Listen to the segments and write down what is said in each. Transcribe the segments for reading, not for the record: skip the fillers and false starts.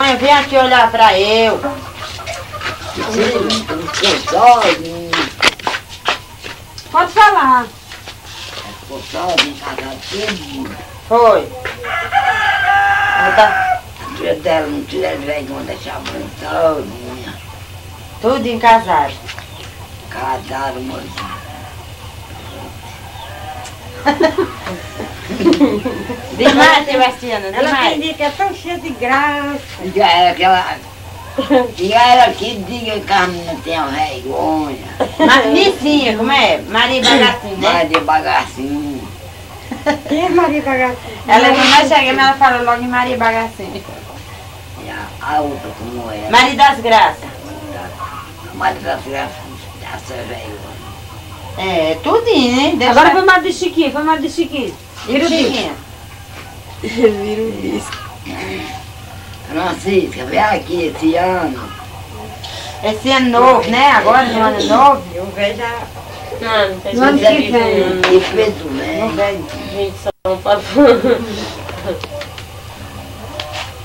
Mãe, vem aqui olhar pra eu. Pode falar. Ficou sozinho, casado tudo. Foi. A filha dela não tiver vergonha, deixar a mãe todinha. Tudo em casado. Casaram, moço. Demais, Sebastiana, Ela demais. tem que é tão cheia de graça. Já era aquela... Já era que diga que a menina tem a vergonha. Nicinha, como é? Maria Bagacinho, né? Vai de bagacinho. Quem é Maria Bagacinho? Ela quando nós chegamos, ela falou logo em Maria Bagacinho. E a outra como é? Maria das Graças. A Maria das Graças, essa vergonha. É, tudinho, hein? Deixa Agora foi Maria de Chiquinho, foi Maria de Chiquinho. Vira o Chiquinha. Vira o disco. Francisca, vem aqui esse ano. Esse ano novo, né? Agora no ano novo. Eu vejo já. Não tem No ano que vem. E Pedro, né? gente São Paulo.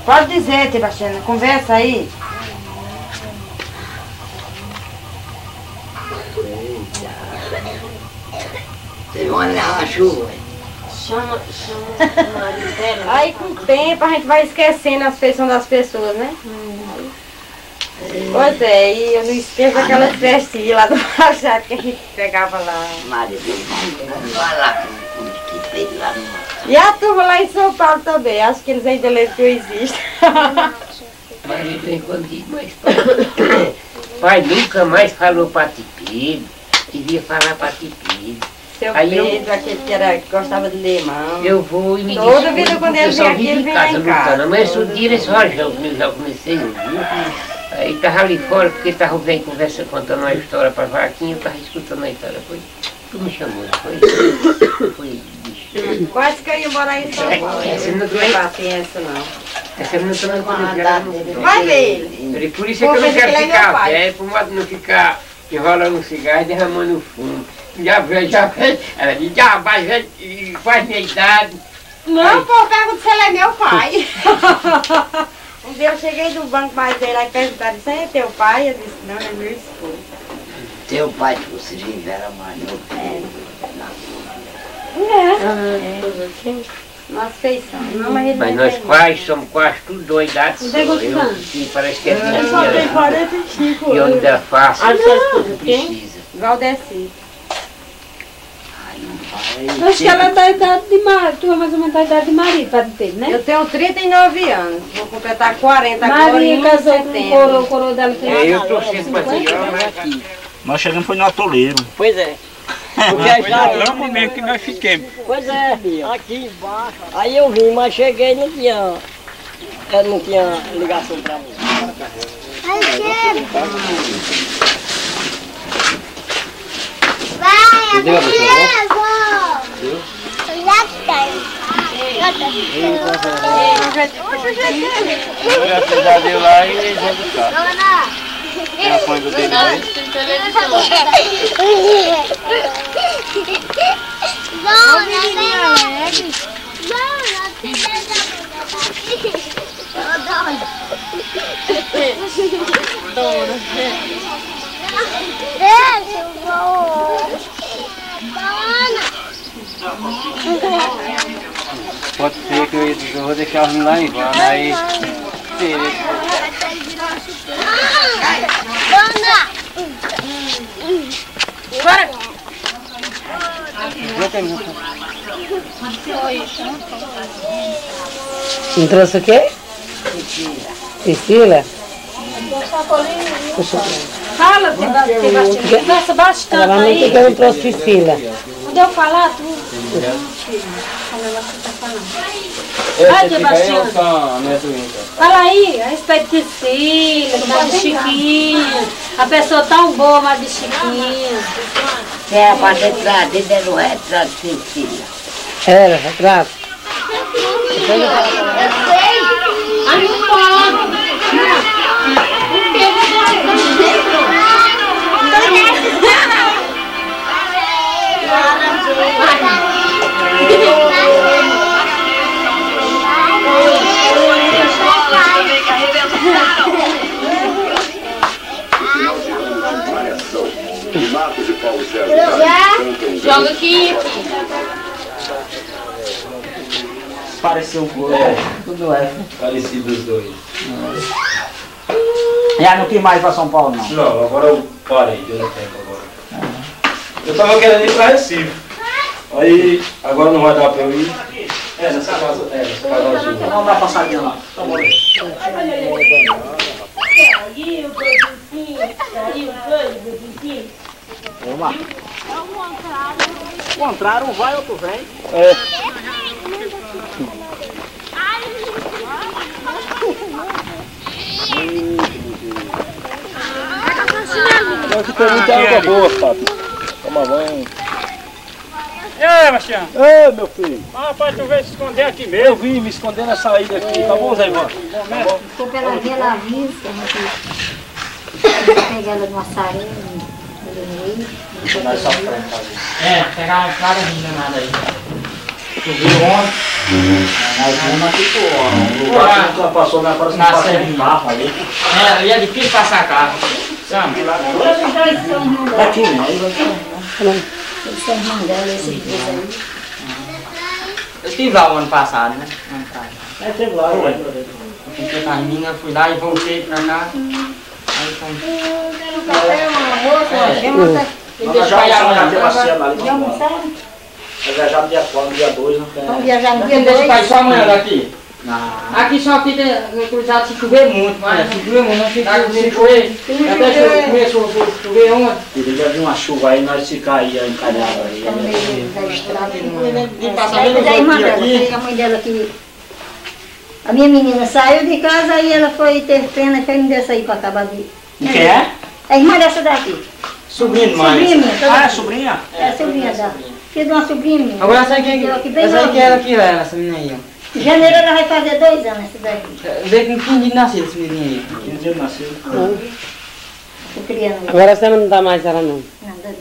Pode dizer, Sebastiana, conversa aí. Vocês vão olhar a chuva. Chama o marido dela. Aí com o tempo a gente vai esquecendo as feições das pessoas, né? Pois é, e eu não esqueço aquelas festinhas lá do Machado que a gente pegava lá. Maria Deus, vamos lá com que fez lá no mar. E a turma lá em São Paulo também, acho que eles ainda lembram que eu existo. Maria tem quando diz, mas pai nunca mais falou para ti Pedro, devia falar para ti Pedro. Seu Aí eu- Pedro, aquele que gostava de ler mão. Eu vou e me Toda desculpo, vida quando porque ele eu só vem aqui, vivo ele em vem lá casa em casa. lutando. Mas outro dia esse Rogério, eu já comecei a ouvir. Aí tava ali fora, porque tava bem conversa, contando uma história para vaquinha, eu tava escutando a história. Foi, tu me chamou, não foi? Foi, bicho. Quase que eu ia morar em São Paulo. Essa não Não tem tem paciência, não. Essa não está na Vai ver ele. Por isso é que eu não quero ficar velho, por modo de não ficar enrolando um cigarro e derramando o fumo. Já vejo, ela diz, já faz minha idade. Não, pô, pergunta se ele é meu pai. Um dia eu cheguei do banco mais dele lá e perguntaram, você é teu pai? Eu disse, não, é meu esposo. Teu pai que você vive era mais meu filho. Nossa feição. Não, mas ele Mas não é nós velho, quase somos quase tudo dois idades só. Tem quantos Eu, anos? que parece que é não. Eu só tenho minha 45 e onde anos. dá fácil, Ah, você escuta quem? precisa. Valdeci. Ai, não fala. Acho que ela é da idade de marido, tu é mais ou menos da idade de marido, para ter, né? Eu tenho 39 anos. Vou completar 40 agora Maria em casou com o setembro. coroa dela tem É, eu torcendo pra ti, ó. Nós chegamos foi no atoleiro. Pois é. Foi na lama mesmo que nós fiquemos. Pois é, aqui embaixo. Aí eu vim, mas cheguei e não tinha ligação pra mim. Vai, eu levo! Já tenho. Agora você já deu lá e eles vão buscar. Tem a põe do dedo aí. Deixa eu vou. Pode ser que eu vou deixar os lá em vão, aí... Dona! Não trouxe o quê? Priscila? Fala, Sebastião. Conversa bastante Ela não aí. tem que eu não trouxe Priscila. Quando eu falar, tu... Ai, Sebastião. Fala aí, a respeito de Priscila, de Chiquinho. A pessoa tão boa, mas de Chiquinho. É, para retrato, ele era o retrato de Cecília. Era, retrato. Ai, não pode. Joga aqui. Pareceu um pouco. Tudo é. Parecido os dois. Já não quis mais ir pra São Paulo, não? Não, agora eu parei, deu um tempo agora. Eu tava querendo ir pra Recife. Aí, agora não vai dar pra eu ir. Nessa casa, nessa casa azul. Vamos dar uma passadinha lá. Tá bom. Vamos lá. O contrário, um vai, outro vem. É. Aqui tem muita água boa, Fábio. Toma banho. E aí, Bastião? Ei, meu filho. Rapaz, tu veio se esconder aqui mesmo. Eu vim me esconder na saída aqui. Tá bom, Zé Ivan? Ficou pela Vila Vista, pegar ela no açaí, Nós só frente ali. É, pegar uma praga nada aí. Tu viu ontem? Nós vimos aqui, pô. O lugar que nunca passou, né? Parece que não passou um carro ali. É, ali é difícil passar carro. Sabe? Aqui, né? eles são irmãos dela, esses dois aí. Eu estive lá o ano passado, né? É, teve lá, ué. Eu fiquei com as meninas, fui lá e voltei pra cá. Aí fomos. Nós já teve a cena ali. Nós viajamos dia 4, dia 2, não tem. Vamos viajar no dia Deixa o 2. pai só amanhã daqui. Aqui só fica cruzado se chover muito, mas se chover muito, não fica se chover. Até começou a chover ontem. Queria vir uma chuva aí, nós ficar aí encalhados aí. No meio da estrada. De passar Aí pelo da irmã aqui. dela, a mãe dela que... A minha menina saiu de casa e ela foi ter pena que me deu sair para acabar de... Quem é? É a irmã dessa daqui. Sobrinho, Sobrinha mãe. minha. Ah, é sobrinha? É a sobrinha dela. Filha de uma sobrinha minha. Agora essa aqui, Deu aqui bem essa aqui novinha. era que era, essa menina aí, ó. Em janeiro ela vai fazer 2 anos essa daqui. Vê com 15 dias de nascido esse menino aí. 15 dias de nascido. Tô criando. Agora você não dá mais ela não. Nada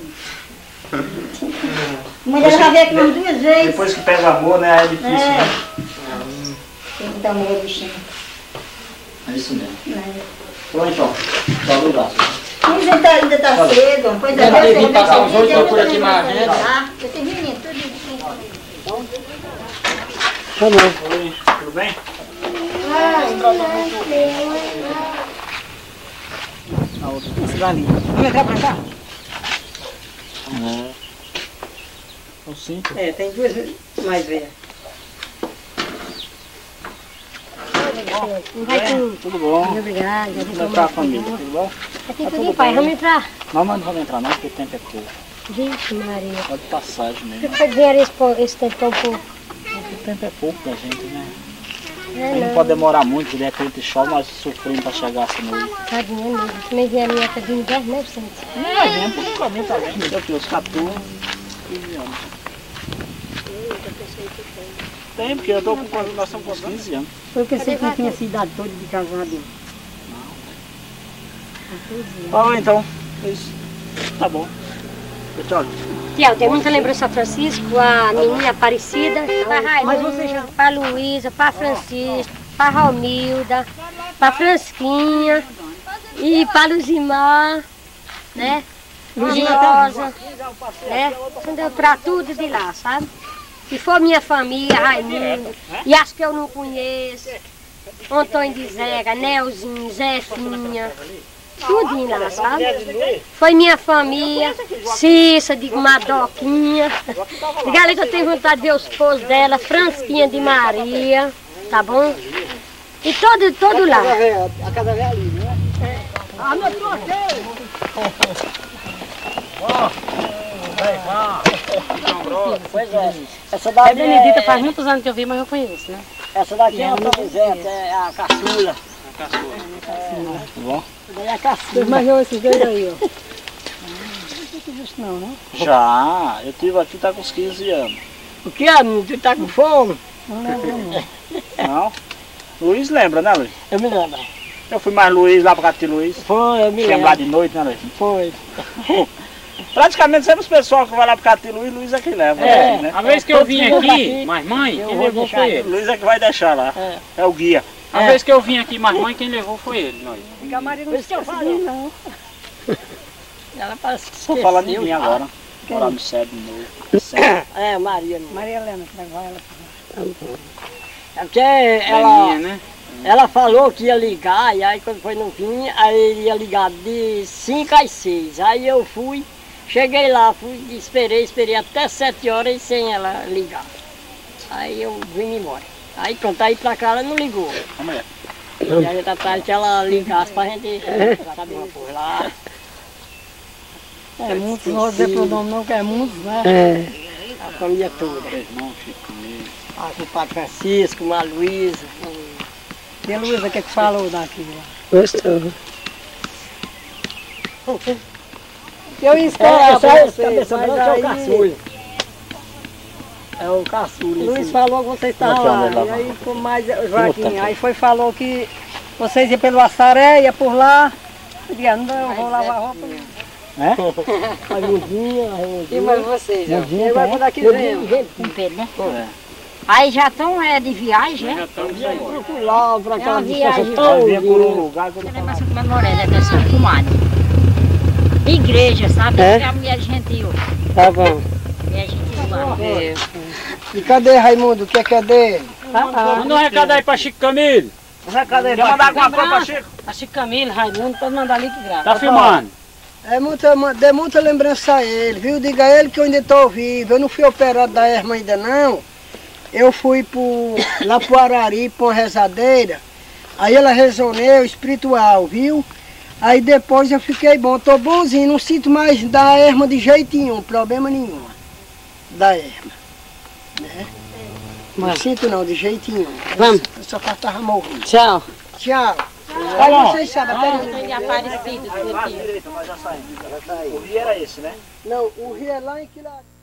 não. A mãe dela já veio aqui umas 2 vezes. Depois que pega amor, né? É difícil, né? Tem que dar amor ao bichinho. É isso mesmo. Né? Pronto, então. Só do braço. Mas ainda tá cedo. Pois Já teve que passar uns uns 8 por aqui mais, né? Eu tenho menino, tudo isso. Tá bom. Oi, tudo bem? A outra. Esse dali. Vamos entrar pra cá? São 5. É, tem 2 mais velhas. Tudo bom? Obrigada. Como é que tá a família? Tudo bom? Aqui tudo pai, vamos entrar. Não, mas não vamos entrar não, porque o tempo é pouco. Vixe Maria. Só de passagem mesmo. Por que vieram esse tempo tão pouco? Porque o tempo é pouco pra gente, né? É, Aí não pode demorar muito, de repente chove, nós sofremos pra chegar assim noite. Tadinha mesmo. Também vieram em época de inverno, né, Vicente? Não é tempo, nunca vem também. Eu tenho uns 14, 15 anos. Tem, porque eu tô com, nós estamos com uns 15 anos. Eu pensei que tinha essa idade toda de casado. Ah, então, é isso. Tá bom. Tchau. Tiago, tem muita lembrança a Francisco, a Nininha Aparecida, mas você já... Para Luísa, para Francisco, para Romilda, para Fransquinha e para Luzimar, né? Rosa, né? Para tudo de lá, sabe? Se for minha família, Raimundo, e as que eu não conheço, Antônio de Zega, Nelzinho, Zefinha, tudinho lá, sabe? Foi minha família, Cissa, de Madoquinha. Diga ali que eu tenho vontade de ver os esposos dela, Fransquinha de Maria, tá bom? E todo lá. A casa velha ali, né? Ah, meu Deus! Pois é. Essa daqui Benedita faz muitos anos que eu vi, mas eu conheço, né? Essa daqui é a Donizete, é a caçula. Tudo bom? É a caçula. Mas eu esses dois aí, ó. Não, né? Já, eu tive aqui, tá com uns 15 anos. O que é, menino? Tu tá com fome? Não? Luiz lembra, né, Luiz? Eu me lembro. Eu fui mais Luiz lá pra casa de Luiz. Foi, eu me Chegamos lá lembro. de noite, né, Luiz? Foi. Praticamente sempre os pessoal que vai lá pra casa de Luiz é que leva, né? A vez que eu vim aqui, mais mãe, quem levou foi ele. Luiz é que vai deixar lá. É o guia. A vez que eu vim aqui, mais mãe, quem levou foi ele. Nós. Não sei se eu falei, não. Ela parece que Só falar de mim agora. Morar no céu de novo. É, Maria. Maria Helena, que levou ela pra lá. É porque ela falou que ia ligar, e aí quando foi no fim, aí ele ia ligar de 5 às 6. Aí eu fui, cheguei lá, esperei até 7 horas sem ela ligar. Aí eu vim embora. Aí pronto, aí pra cá ela não ligou. E aí tá tarde que ela ligasse pra gente saber por lá. É muitos, não vou dizer pro nome não, que é muitos, né? A família toda. Com o Padre Francisco, com a Luísa. E a Luísa, o que falou daquilo? Gostou. Eu ia esperar pra vocês, mas mas é o aí... caçula. É o caçula. Luiz falou que vocês estavam lá, e aí ficou mais Joaquim, aí falou que vocês iam pelo Assaré, ia por lá, eu disse, não, eu vou lavar roupa. A Mudinha, E mais vocês? Mudinha vai por daqui vem. Com Pedro, né? Aí já estão de viagem, né? Por lá, pra cá, uma viagem. tão lugar que eu Ela é mais comemorada dessa comadre. Igreja, sabe? É a mulher gentil. Tá bom. Mulher gentil lá. E cadê Raimundo? O que é que é dele? Manda um recado aí pra Chico Camilo. Um recado aí, Quer mandar alguma coisa pra Chico? A Chico Camilo, Raimundo, pode mandar link grátis. Tá filmando. Dê muita lembrança a ele, viu? Diga a ele que eu ainda estou vivo. Eu não fui operado da herma ainda não. Eu fui lá pro Arari, pra uma rezadeira. Aí ela rezou nele, espiritual, viu? Aí depois eu fiquei bom, tô bonzinho, não sinto mais da herma de jeito nenhum, problema nenhum. Da herma. Né? Não sinto não, de jeito nenhum. Vamos. Eu só faltava morrer. Tchau. Tchau. Olha, vocês sabem, até Tem Aparecido. nós já saímos. O rio era esse, né? não, o rio é lá em Quilaria.